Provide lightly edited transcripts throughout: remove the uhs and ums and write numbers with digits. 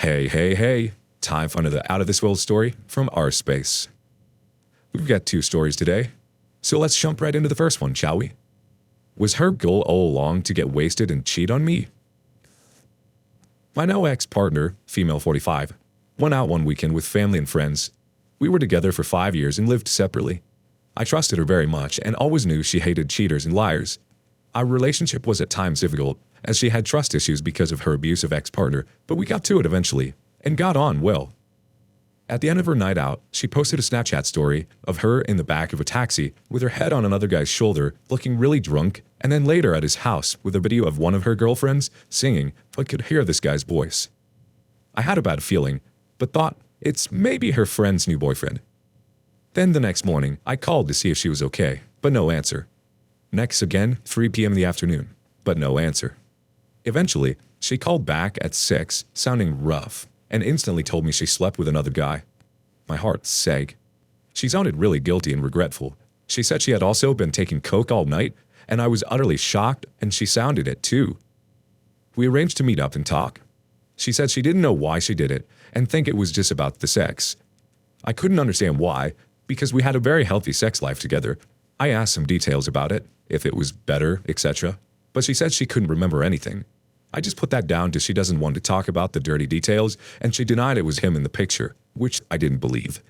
Hey, hey, hey. Time for another out of this world story from our space. We've got two stories today, so let's jump right into the first one, shall we? Was her goal all along to get wasted and cheat on me? My now ex-partner, female 45, went out one weekend with family and friends. We were together for 5 years and lived separately. I trusted her very much and always knew she hated cheaters and liars. Our relationship was at times difficult, as she had trust issues because of her abusive ex-partner, but we got to it eventually and got on well. At the end of her night out, she posted a Snapchat story of her in the back of a taxi with her head on another guy's shoulder, looking really drunk, and then later at his house with a video of one of her girlfriends singing but could hear this guy's voice. I had a bad feeling, but thought it's maybe her friend's new boyfriend. Then the next morning, I called to see if she was okay, but no answer. Next again, 3 p.m. in the afternoon, but no answer. Eventually, she called back at 6, sounding rough, and instantly told me she slept with another guy. My heart sank. She sounded really guilty and regretful. She said she had also been taking coke all night, and I was utterly shocked, and she sounded it too. We arranged to meet up and talk. She said she didn't know why she did it, and think it was just about the sex. I couldn't understand why, because we had a very healthy sex life together. I asked some details about it, if it was better, etc., but she said she couldn't remember anything. I just put that down to she doesn't want to talk about the dirty details, and she denied it was him in the picture, which I didn't believe.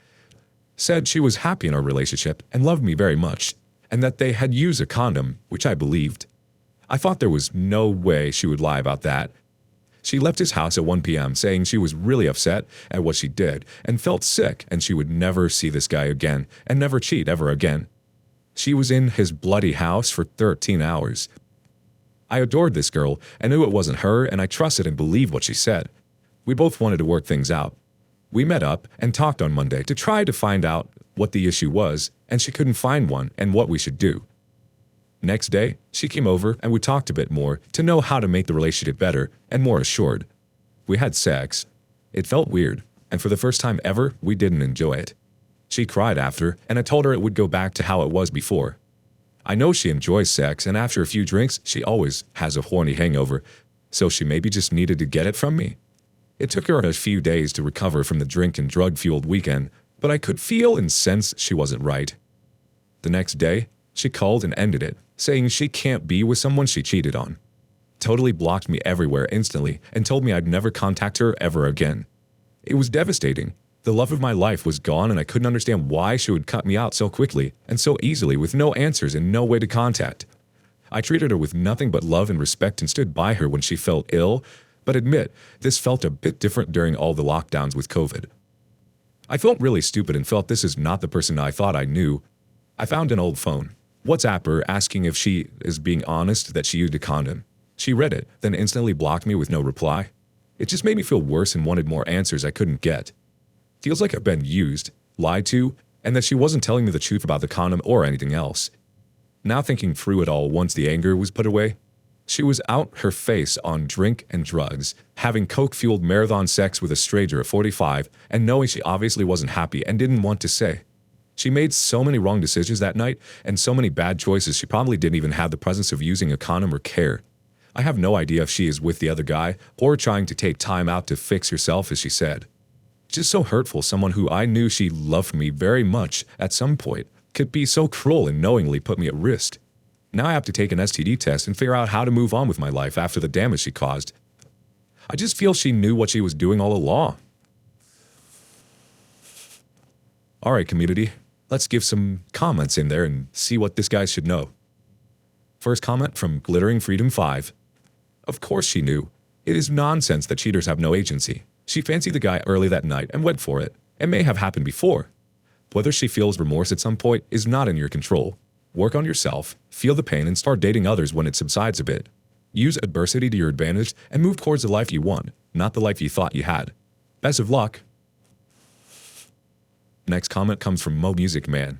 Said she was happy in our relationship and loved me very much, and that they had used a condom, which I believed. I thought there was no way she would lie about that. She left his house at 1 p.m. saying she was really upset at what she did and felt sick and she would never see this guy again and never cheat ever again. She was in his bloody house for 13 hours. I adored this girl and knew it wasn't her, and I trusted and believed what she said. We both wanted to work things out. We met up and talked on Monday to try to find out what the issue was, and she couldn't find one and what we should do. Next day, she came over and we talked a bit more to know how to make the relationship better and more assured. We had sex. It felt weird, and for the first time ever, we didn't enjoy it. She cried after, and I told her it would go back to how it was before. I know she enjoys sex, and after a few drinks, she always has a horny hangover, so she maybe just needed to get it from me. It took her a few days to recover from the drink and drug-fueled weekend, but I could feel and sense she wasn't right. The next day, she called and ended it, saying she can't be with someone she cheated on. Totally blocked me everywhere instantly and told me I'd never contact her ever again. It was devastating. The love of my life was gone, and I couldn't understand why she would cut me out so quickly and so easily with no answers and no way to contact. I treated her with nothing but love and respect and stood by her when she felt ill, but admit, this felt a bit different during all the lockdowns with COVID. I felt really stupid and felt this is not the person I thought I knew. I found an old phone, WhatsApp her asking if she is being honest that she used a condom. She read it, then instantly blocked me with no reply. It just made me feel worse and wanted more answers I couldn't get. Feels like I've been used, lied to, and that she wasn't telling me the truth about the condom or anything else. Now thinking through it all once the anger was put away, she was out her face on drink and drugs, having coke-fueled marathon sex with a stranger at 45, and knowing she obviously wasn't happy and didn't want to say. She made so many wrong decisions that night and so many bad choices she probably didn't even have the presence of using a condom or care. I have no idea if she is with the other guy or trying to take time out to fix herself, as she said. Just so hurtful someone who I knew she loved me very much at some point could be so cruel and knowingly put me at risk. Now I have to take an STD test and figure out how to move on with my life after the damage she caused. I just feel she knew what she was doing all along. Alright, community, let's give some comments in there and see what this guy should know. First comment from Glittering Freedom 5. Of course she knew. It is nonsense that cheaters have no agency. She fancied the guy early that night and went for it. It may have happened before. Whether she feels remorse at some point is not in your control. Work on yourself, feel the pain, and start dating others when it subsides a bit. Use adversity to your advantage and move towards the life you want, not the life you thought you had. Best of luck. Next comment comes from Mo Music Man.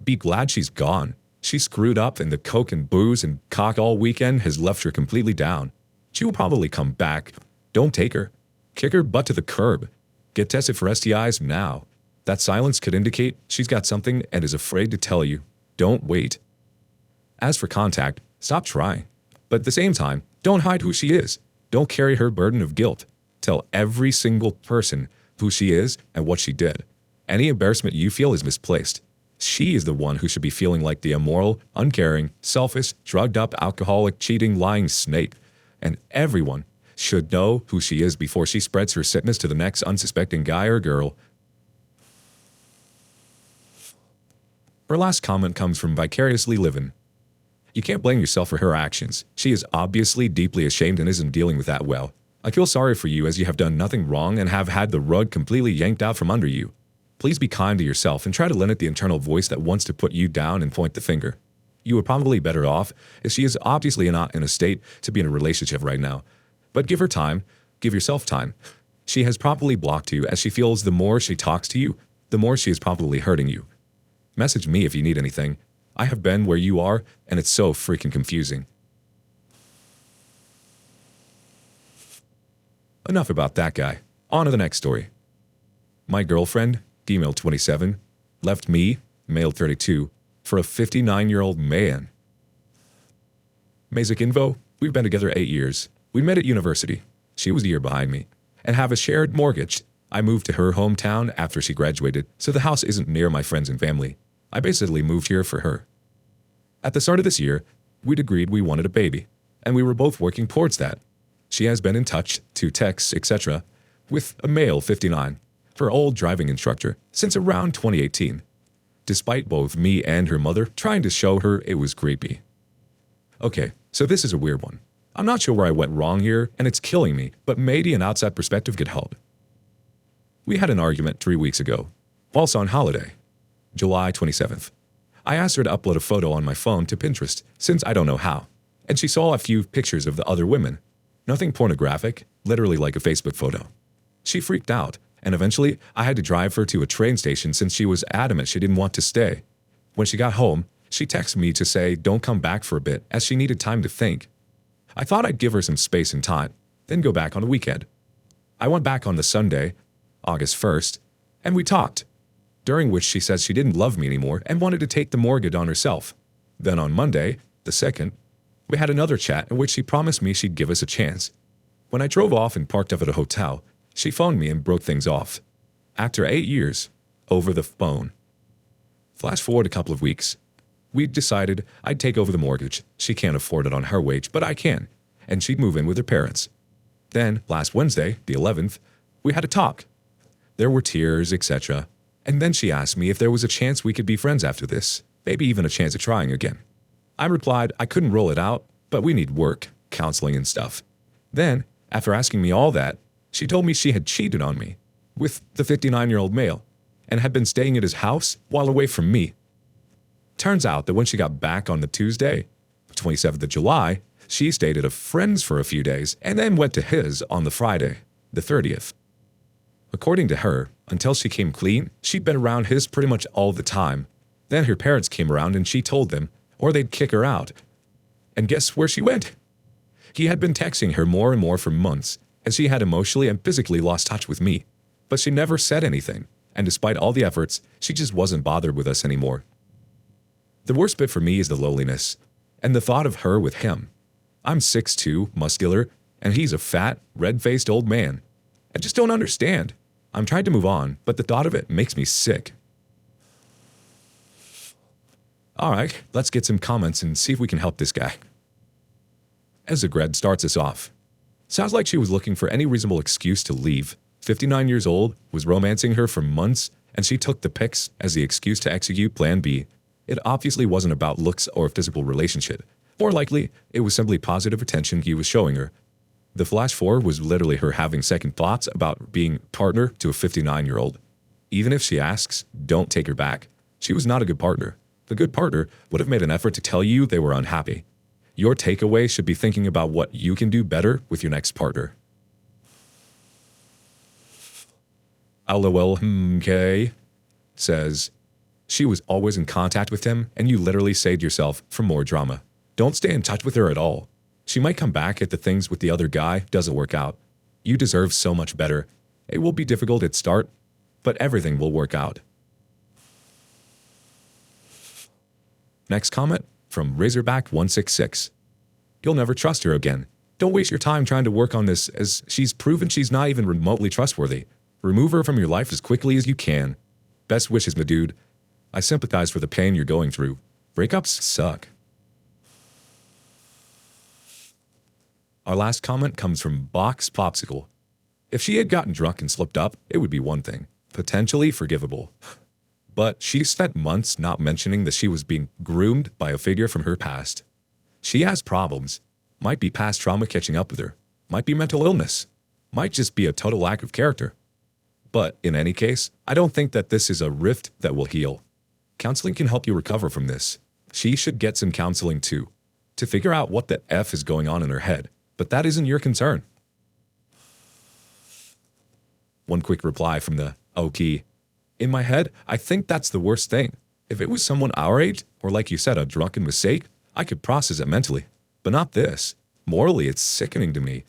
Be glad she's gone. She screwed up, and the coke and booze and cock all weekend has left her completely down. She will probably come back. Don't take her. Kick her butt to the curb. Get tested for STIs now. That silence could indicate she's got something and is afraid to tell you. Don't wait. As for contact, stop trying. But at the same time, don't hide who she is. Don't carry her burden of guilt. Tell every single person who she is and what she did. Any embarrassment you feel is misplaced. She is the one who should be feeling like the immoral, uncaring, selfish, drugged-up, alcoholic, cheating, lying snake. And everyone should know who she is before she spreads her sickness to the next unsuspecting guy or girl. Her last comment comes from Vicariously Livin'. You can't blame yourself for her actions. She is obviously deeply ashamed and isn't dealing with that well. I feel sorry for you as you have done nothing wrong and have had the rug completely yanked out from under you. Please be kind to yourself and try to limit the internal voice that wants to put you down and point the finger. You are probably better off, as she is obviously not in a state to be in a relationship right now. But give her time. Give yourself time. She has probably blocked you as she feels the more she talks to you, the more she is probably hurting you. Message me if you need anything. I have been where you are, and it's so freaking confusing. Enough about that guy. On to the next story. My girlfriend, female 27, left me, male 32, for a 59-year-old man. Basic info, we've been together 8 years. We met at university. She was a year behind me, and have a shared mortgage. I moved to her hometown after she graduated, so the house isn't near my friends and family. I basically moved here for her. At the start of this year, we'd agreed we wanted a baby, and we were both working towards that. She has been in touch, to texts, etc., with a male 59, her old driving instructor, since around 2018, despite both me and her mother trying to show her it was creepy. Okay, so this is a weird one. I'm not sure where I went wrong here, and it's killing me, but maybe an outside perspective could help. We had an argument 3 weeks ago, whilst on holiday, July 27th. I asked her to upload a photo on my phone to Pinterest, since I don't know how, and she saw a few pictures of the other women. Nothing pornographic, literally like a Facebook photo. She freaked out, and eventually I had to drive her to a train station since she was adamant she didn't want to stay. When she got home, she texted me to say don't come back for a bit as she needed time to think. I thought I'd give her some space and time, then go back on the weekend. I went back on the Sunday, August 1st, and we talked, during which she said she didn't love me anymore and wanted to take the mortgage on herself. Then on Monday, the 2nd, we had another chat in which she promised me she'd give us a chance. When I drove off and parked up at a hotel, she phoned me and broke things off. After 8 years, over the phone. Flash forward a couple of weeks. We decided I'd take over the mortgage. She can't afford it on her wage, but I can, and she'd move in with her parents. Then, last Wednesday, the 11th, we had a talk. There were tears, etc. And then she asked me if there was a chance we could be friends after this, maybe even a chance of trying again. I replied I couldn't rule it out, but we need work, counseling and stuff. Then, after asking me all that, she told me she had cheated on me with the 59-year-old male and had been staying at his house while away from me. Turns out that when she got back on the Tuesday, 27th of July, she stayed at a friend's for a few days and then went to his on the Friday, the 30th. According to her, until she came clean, she'd been around his pretty much all the time. Then her parents came around and she told them, or they'd kick her out. And guess where she went? He had been texting her more and more for months, and she had emotionally and physically lost touch with me. But she never said anything, and despite all the efforts, she just wasn't bothered with us anymore. The worst bit for me is the loneliness, and the thought of her with him. I'm 6'2", muscular, and he's a fat, red-faced old man. I just don't understand. I'm trying to move on, but the thought of it makes me sick. Alright, let's get some comments and see if we can help this guy. Ezagred starts us off. Sounds like she was looking for any reasonable excuse to leave. 59 years old, was romancing her for months, and she took the pics as the excuse to execute Plan B. It obviously wasn't about looks or a physical relationship. More likely, it was simply positive attention he was showing her. The flash forward was literally her having second thoughts about being partner to a 59-year-old. Even if she asks, don't take her back. She was not a good partner. The good partner would have made an effort to tell you they were unhappy. Your takeaway should be thinking about what you can do better with your next partner. LOL says, she was always in contact with him and you literally saved yourself from more drama. Don't stay in touch with her at all. She might come back if the things with the other guy doesn't work out. You deserve so much better. It will be difficult at start, but everything will work out. Next comment from Razorback166. You'll never trust her again. Don't waste your time trying to work on this, as she's proven she's not even remotely trustworthy. Remove her from your life as quickly as you can. Best wishes, my dude. I sympathize for the pain you're going through. Breakups suck. Our last comment comes from Box Popsicle. If she had gotten drunk and slipped up, it would be one thing, potentially forgivable. But she spent months not mentioning that she was being groomed by a figure from her past. She has problems. Might be past trauma catching up with her. Might be mental illness. Might just be a total lack of character. But in any case, I don't think that this is a rift that will heal. Counseling can help you recover from this. She should get some counseling too, to figure out what the F is going on in her head. But that isn't your concern. One quick reply from the OK. In my head, I think that's the worst thing. If it was someone our age, or like you said, a drunken mistake, I could process it mentally. But not this. Morally, it's sickening to me.